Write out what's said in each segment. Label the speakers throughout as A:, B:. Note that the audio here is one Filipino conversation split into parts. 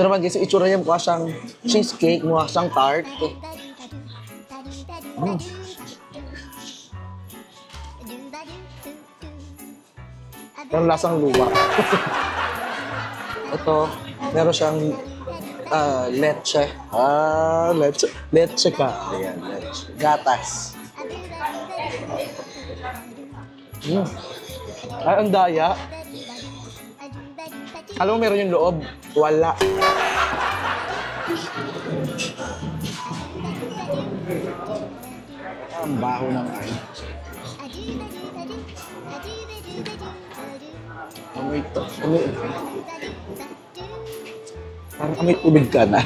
A: Ito naman guys, yung itsura niya mukha siyang cheesecake, mukha siyang tart. Pero lasang luwa. Ito, meron siyang leche. Leche. Leche ka. Ayan, leche. Gatas. Ay, ang daya. Alam mo, meron yung loob. Wala. Ang baho ng ay. Amoy ito. Parang amoy tubig ka na.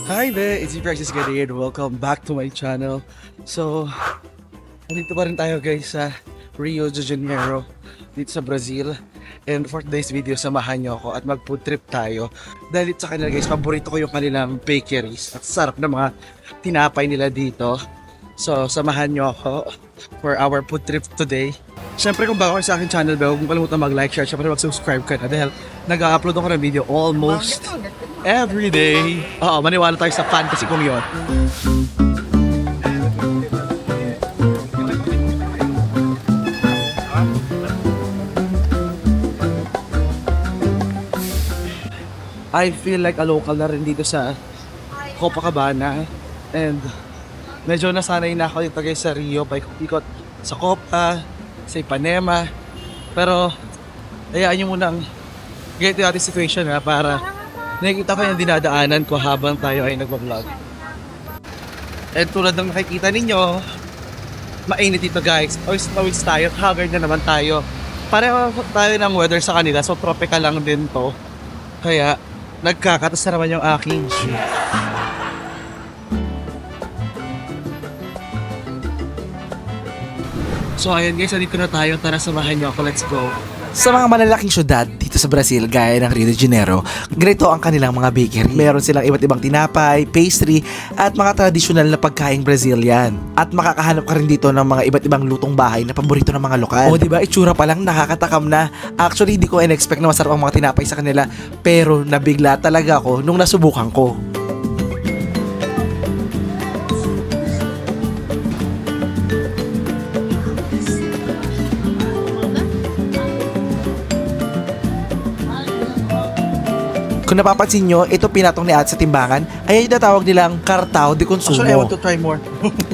B: Hi there, it's your Precious Gadir. Welcome back to my channel. So, nandito pa rin tayo guys sa Rio de Janeiro, dito sa Brazil. And for today's video, samahan nyo ako at mag-food trip tayo. Dahil sa kanila guys, paborito ko yung kanilang bakeries at sarap na mga tinapay nila dito. So, samahan nyo ako for our food trip today. Siyempre kung bago kayo sa aking channel, huwag mo kalimutan mag-like, share, siyempre mag-subscribe ka na dahil nag-upload ako ng video almost every day. Oo, maniwala tayo sa fantasy kong yun. I feel like a local na rin dito sa Copacabana. And medyo nasanay na ako dito guys sa Rio, paikot sa Copa, sa Ipanema. Pero hayaan nyo munang get yung ating situation ha, para nakikita ko yung dinadaanan ko habang tayo ay nagbablog. And tulad ng nakikita ninyo, mainit dito guys. Always tayo, haggard na naman tayo. Pareho tayo ng weather sa kanila, so tropical lang din to. Kaya nagkakatas na naman yung aking jeep. So ayun guys, nandito na tayo. Tara, samahan nyo ako. Let's go.
C: Sa mga malalaking syudad dito sa Brazil, gaya ng Rio de Janeiro, ganito ang kanilang mga bakery. Meron silang iba't ibang tinapay, pastry, at mga tradisyonal na pagkaing Brazilian. At makakahanap ka rin dito ng mga iba't ibang lutong bahay na paborito ng mga lokal. O diba, itsura pa lang nakakatakam na. Actually, di ko in-expect na masarap ang mga tinapay sa kanila, pero nabigla talaga ako nung nasubukan ko. Kung napapansin nyo, ito pinatong ni At sa timbangan, ay yung natawag nilang kartao de consumo.
B: Actually, I want to try more.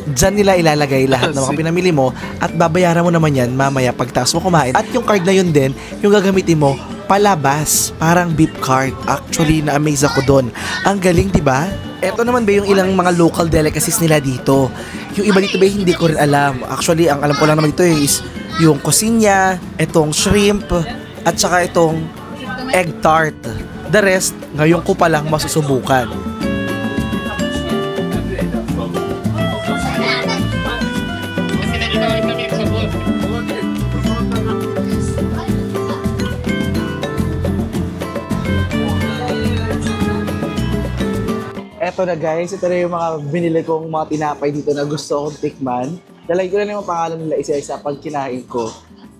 C: Diyan nila ilalagay lahat ng mga pinamili mo at babayaran mo naman yan mamaya pagtapos mo kumain. At yung card na yun din, yung gagamitin mo palabas, parang beep card. Actually, na-amaze ako doon. Ang galing, diba? Ito naman ba yung ilang mga local delicacies nila dito? Yung iba dito ba hindi ko rin alam. Actually, ang alam ko lang naman dito is yung kosinya, itong shrimp, at saka itong egg tart. The rest, ngayon ko pa lang masusubukan.
A: Eto na guys, ito na yung mga binili kong mga tinapay dito na gusto kong tikman. Dalay ko na yung pangalan nila isa-isa pag kinain ko.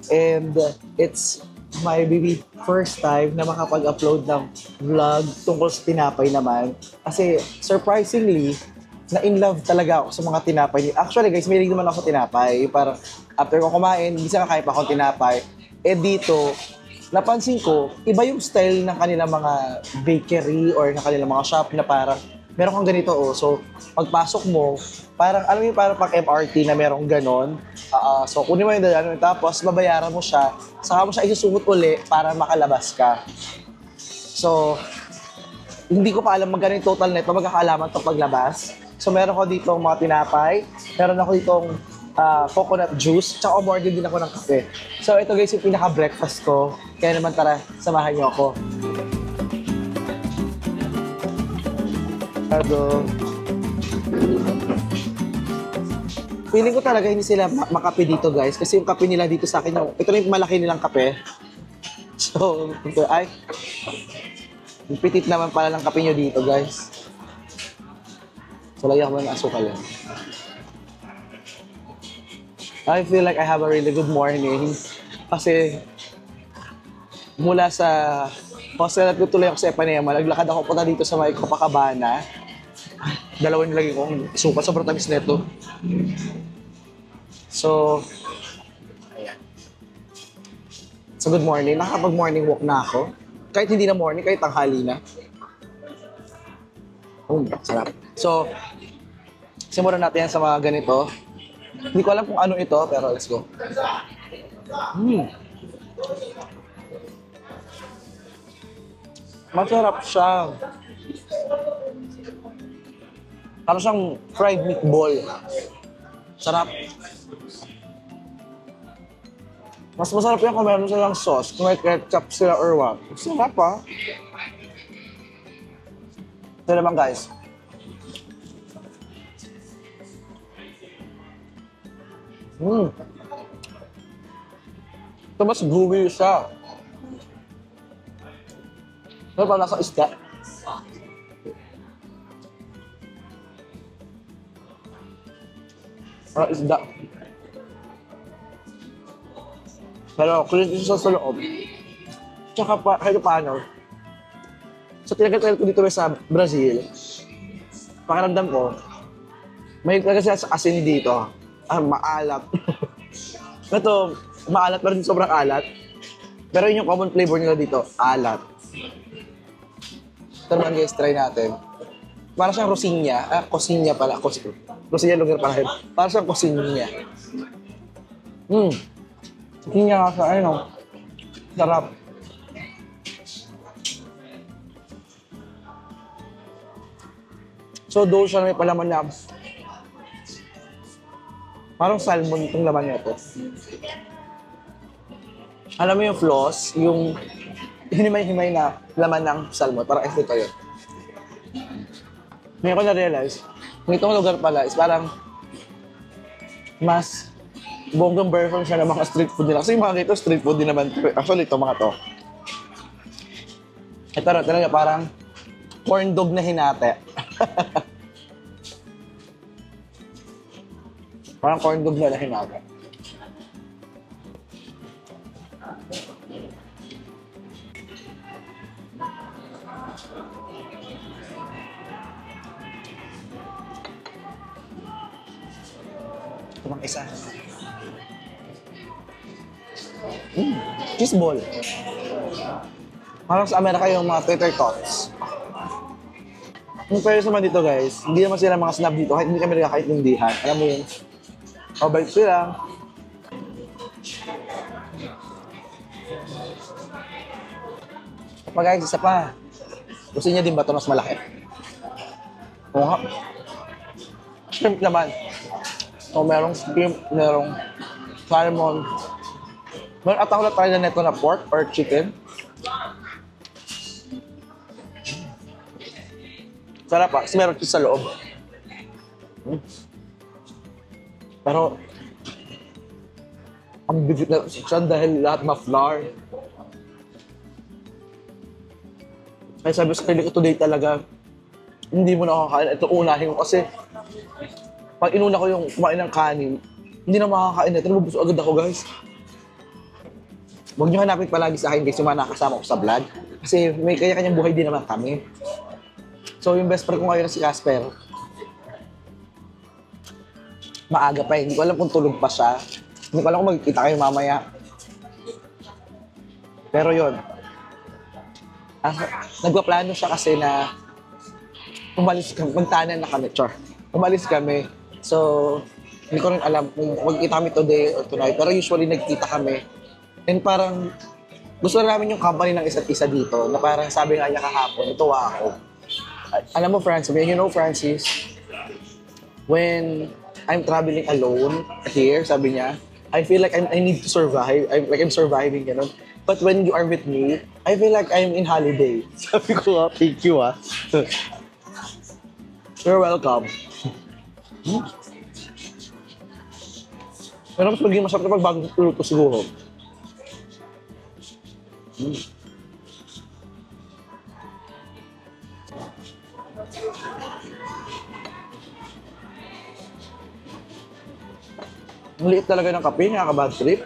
A: And it's my baby first time na makapag-upload ng vlog tungkol sa tinapay naman. Kasi surprisingly, na in love talaga ako sa mga tinapay. Actually guys, may naman ako sa tinapay. Parang after ko kumain, hindi sa kakain pa akong tinapay. Eh dito, napansin ko, iba yung style ng kanilang mga bakery or ng kanilang mga shop na parang meron kang ganito oh. So, pagpasok mo, parang alam mo yung parang pang MRT na merong ganon. So, kunin mo yung dadaan tapos babayaran mo siya, saka mo siya isusugot uli para makalabas ka. So, hindi ko pa alam magkano yung total nito, magkakaalaman ito paglabas. So, meron ko dito mga tinapay, meron ako ditong coconut juice, tsaka umorder din ako ng kape. So, ito guys yung pinaka-breakfast ko. Kaya naman tara, samahan niyo ako. Feeling ko talaga hindi sila makape dito guys. Kasi yung kape nila dito sa akin, ito na yung malaki nilang kape. So, ay, yung pitit naman pala ng kape nyo dito guys. So, lagyan ko ng asukal yan. I feel like I have a really good morning. Kasi, mula sa hostel at tutuloy ako sa Ipanema, naglakad ako punta dito sa may Copacabana. Dalawa nilagay kong suka, sobrang tamis na ito. So, ayan. So, good morning. Nakakapag-morning walk na ako. Kahit hindi na morning, kahit tanghali na. Sarap. So, simulan natin yan sa mga ganito. Hindi ko alam kung ano ito, pero let's go. Masarap siya. Parang siyang fried meatball. Sarap. Mas masarap yan kung meron silang sauce, kung may ketchup sila or what. Sarap ah. Ito naman guys. Ito mas gooey siya. Ito parang nasa isda. Parang isda. Pero crunchy siya sa loob. Tsaka kahit paano. So tinagal ko dito sa Brazil. Pakiramdam ko, may talaga siya sa asin dito. Maalat. Ito, maalat pero din sobrang alat. Pero yun yung common flavor nila dito, alat. Ito naman guys, try natin. Para siyang rosinya. Cosinya pala. Rosinya lugar pala yun. Para siyang cosinya. Cosinya nga sa ano. Sarap. So, doon siya may palaman na parang salmon itong laman nito. Alam mo yung floss, yung hinimay-himay na laman ng salmon. Parang ito yun. Ngayon ko na-realize, itong lugar pala is parang mas bonggang version siya ng mga street food nila. Kasi yung mga dito, street food din naman. Actually, ito mga to. Ito na talaga parang corn dog na hinate. Parang corn dog na hinate. Ito pang isa. Cheese ball. Parang sa Amerika yung mga tater tots. Yung pwede naman dito guys, hindi naman sila mga snap dito kahit hindi kami nakakaintindihan. Alam mo yun? Mabait sila. Pa guys, isa pa. Gusto niya din ba ito mas malaki? Oo nga. Shrimp naman. So, merong shrimp, merong salmon. Meron at ako na try na neto na pork or chicken. Sarap pa, kasi meron cheese sa loob. Pero, ang bigit na siya dahil lahat ma-flour. Kaya sabi sa sarili ko today talaga, hindi mo nakakain. Ito unahin ko kasi pag inuna ko yung kumain ng kanin, hindi na makakain. Ito nabubusog agad ako guys. Huwag niyo hanapin palagi sa akin guys yung mga nakasama ko sa vlog. Kasi may kanya-kanyang buhay din naman kami. So yung best friend ko ngayon si Casper, maaga pa eh. Hindi ko alam kung tulog pa siya. Hindi ko alam kung magkikita kayo mamaya. Pero yun, nagpaplano siya kasi na umalis kami, magtanan na kami, char. Umalis kami. So, hindi ko rin alam kung magkita kami today or tonight. Pero usually nagkita kami. And parang gusto namin yung company ng isa't isa dito na parang sabi nga niya kahapon, natuwa ako. Alam mo, Francis, you know, Francis, when I'm traveling alone here, sabi niya, I feel like I need to survive. I'm surviving, ganun. But when you are with me, I feel like I'm in holiday. Sabi ko, thank you, You're welcome. Pero mas magiging masarap na pag bagong luto siguro. Ang liit talaga ng kape, nakaka-bad trip.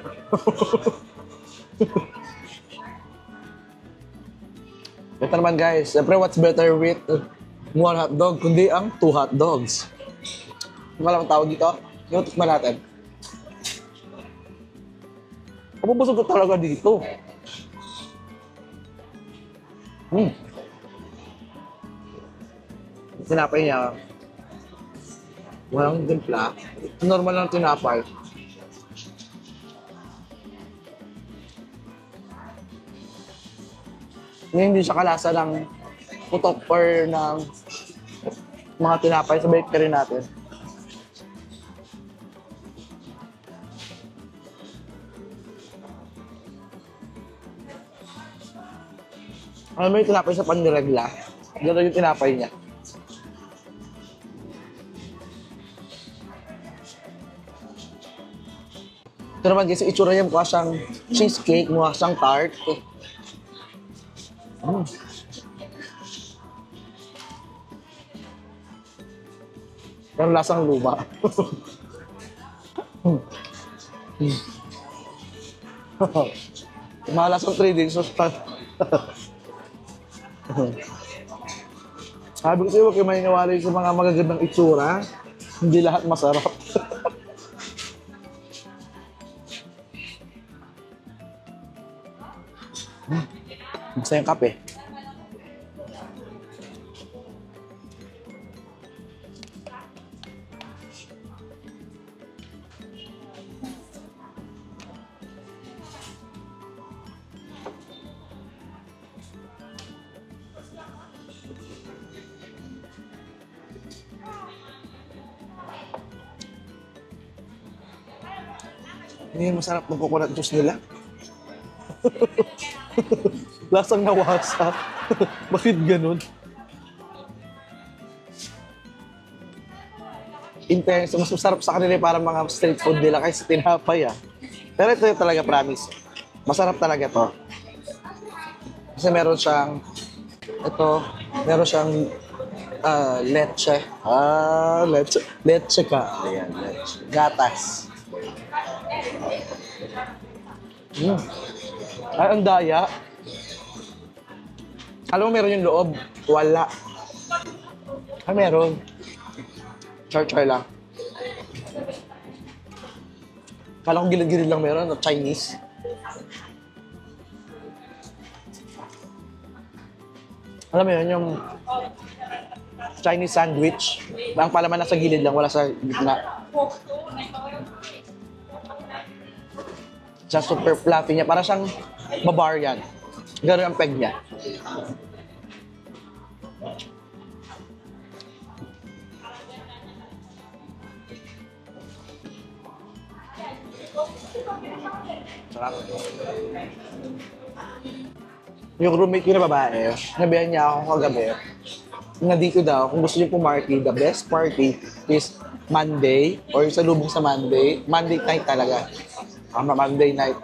A: Ito naman guys, siyempre what's better with one hot dog kundi ang 2 hot dogs. Ano lang ang tawag dito? Yung tikman natin. Kapabusog ko talaga dito. Tinapay niya. Walang timpla. Normal lang tinapay. Hindi siya kalasa ng putok or ng mga tinapay sa bakery natin. Alam mo yung tinapay sa pandiregla? Gano'n yung tinapay niya. Ito naman kasi itsura niya mukha siyang cheesecake, mukha siyang tart. Pero lasang luma. Malasang 3 days. Sabi ko sa'yo, huwag kayo maniniwala sa mga magagandang itsura. Hindi lahat masarap. Basta yung kape. Hindi masarap ng coconut juice nila. Lasang nawasa. Bakit ganun? In fairness, mas masarap sa kanila para mga street food nila kaysa tinapay Pero ito yung talaga promise. Masarap talaga to. Kasi meron siyang leche. Leche ka. Ayan, leche. Gatas. Ay, ang daya. Alam mo, meron yung loob. Wala. Ay, meron. Char-char lang. Kala ko gilid-gilid lang meron, Chinese. Alam mo yun, yung Chinese sandwich. Ang palaman nasa gilid lang, wala sa gitna. Siya super fluffy niya. Para siyang Bavarian. Gano'n ang peg niya. Sarap. Yung roommate ko na babae, nabihan niya ako kagabi na dito daw, kung gusto niyo pumarty, the best party is Monday or sa lubong sa Monday. Monday night talaga. Monday night.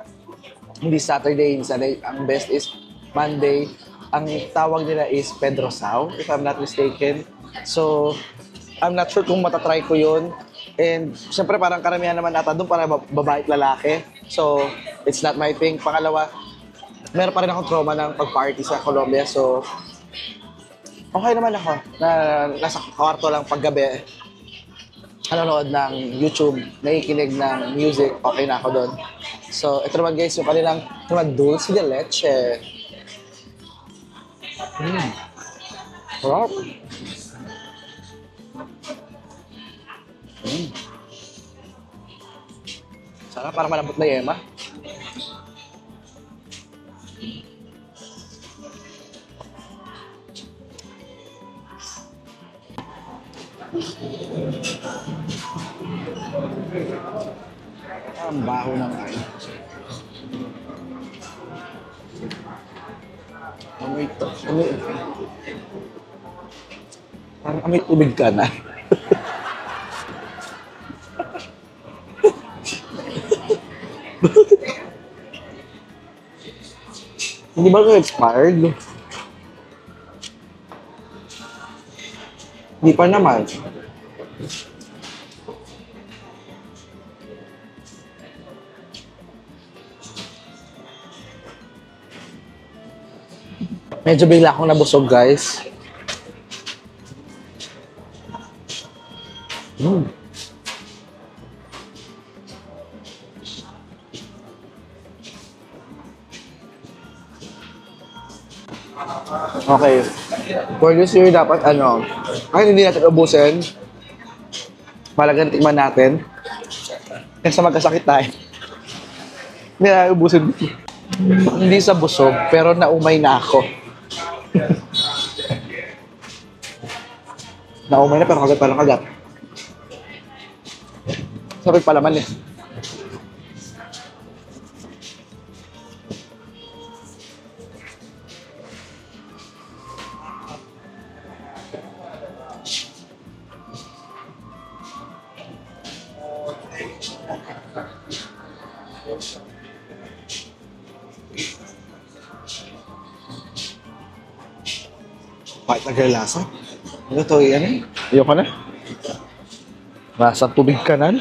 A: Hindi Saturday, hindi Sunday. Ang best is Monday. Ang tawag nila is Pedro Sao, if I'm not mistaken. So, I'm not sure kung matatry ko yun. And, syempre parang karamihan naman ata doon para babae at lalaki. So, it's not my thing. Pangalawa, meron pa rin akong trauma ng pag-party sa Colombia. So, okay naman ako na nasa kwarto lang paggabi. Nanonood ng YouTube, nakikinig ng music, okay na ako doon. So, ito naman guys, yung kanilang naman dulce de leche. Sarap. Sarap, parang malambot na yema. Ang baho ng kain. Parang amoy tubig ka na. Hindi ba ito expired? Hindi pa naman. Medyo bigla akong nabusog, guys. Okay. For this year, dapat hindi natin ubusin. Malagang tikman natin. Kasi magkasakit tayo. Hindi natin ubusin. Hindi sa busog, pero naumay na ako. Naumay na, pero kagat. Sabi palaman eh. Bakit naglalasa? Ano to yan eh? Ayoko na. Lasang tubig kanan.